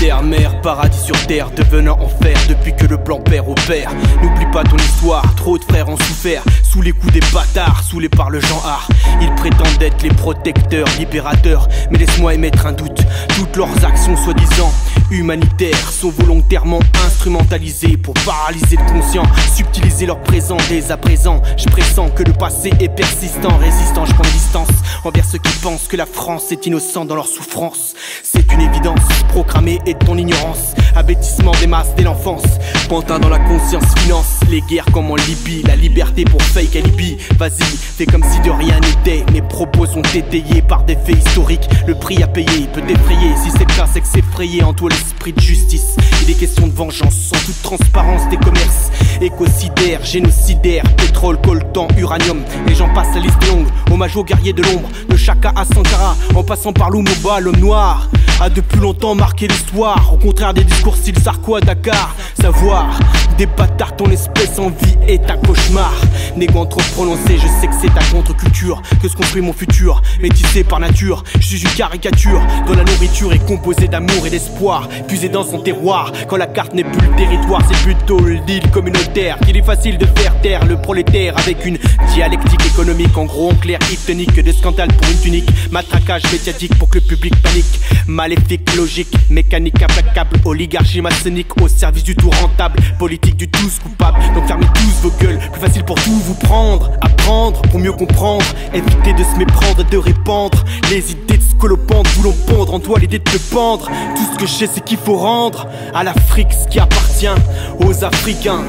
Terre-mer, paradis sur terre, devenant enfer depuis que le blanc père opère. N'oublie pas ton histoire, trop de frères ont souffert sous les coups des bâtards, saoulés par le genre art. Ils prétendent être les protecteurs, libérateurs, mais laisse-moi émettre un doute. Toutes leurs actions soi-disant humanitaires sont volontairement instrumentalisées pour paralyser le conscient, subtiliser leur présent dès à présent. Je pressens que le passé est persistant, résistant, je prends distance envers ceux qui pensent que la France est innocente dans leur souffrance. C'est une évidence, programmée et ton ignorance, abêtissement des masses dès l'enfance. Pantin dans la conscience finance les guerres comme en Libye, la liberté pour fake alibi. Vas-y, fais comme si de rien n'était, mes propos sont étayés par des faits historiques. Le prix à payer peut t'effrayer, si c'est le cas c'est que c'est frayé en toi l'esprit de justice. Et des questions de vengeance en toute transparence des commerces écocidaires, génocidaires, pétrole, coltan, uranium. Les gens passent, la liste est longue, hommage aux guerriers de l'ombre, de Chaka à Sankara, en passant par Lumumba, l'homme noir a depuis longtemps marqué l'histoire, au contraire des discours style Sarko à Dakar. Savoir, des bâtards, ton espèce en vie est un cauchemar. Négant trop prononcé, je sais que c'est ta contre-culture que se construit mon futur, métissé par nature. Je suis une caricature dont la nourriture est composée d'amour et d'espoir, puisé dans son terroir. Quand la carte n'est plus le territoire, c'est plutôt le deal communautaire qu'il est facile de faire taire le prolétaire avec une dialectique économique. En gros, en clair, hyptonique, des scandales pour une tunique, matraquage médiatique pour que le public panique. Maléfique, logique, mécanique implacable, oligarchie maçonnique au service du tout rentable, politique du tous coupable. Donc fermez tous vos gueules, plus facile pour tout vous prendre. Apprendre pour mieux comprendre, éviter de se méprendre et de répandre les idées de scolopantes, voulons pondre en toi l'idée de te pendre. Tout ce que je sais c'est qu'il faut rendre à l'Afrique ce qui appartient aux Africains.